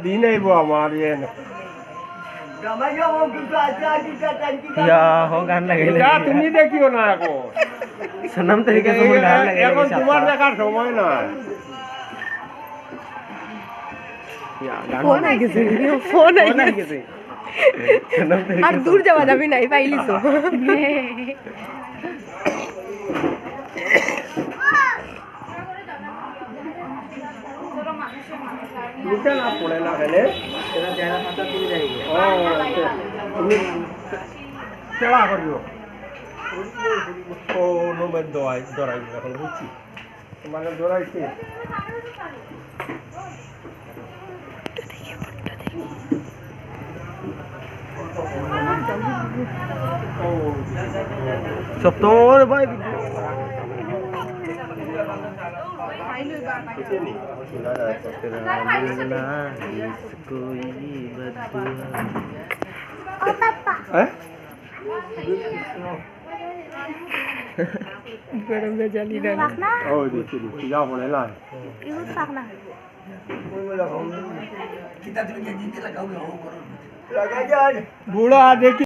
दिन नहीं वो हमारे या हो गान लागाইলে যা তুমি দেখিও না এখন সনম তরিকে তোমার গান লাগাইলে এখন তোমার দেখার সময় নাই ফোন আই গেছে সনম তরিকে আর দূর যাওয়া যাবে নাই পাইলি তো নিচে না পড়ে না গেলে এরা জায়গা পাতা দিয়ে যাইবে তুমি চেলা করিও ও নোবে দরাই এখন বুঝছি মানে দরাইছে সপ্তম ভাই গরম में जली डाली ओ देखिए या बोले ला इहुत पाकना बूढ़ा देखिए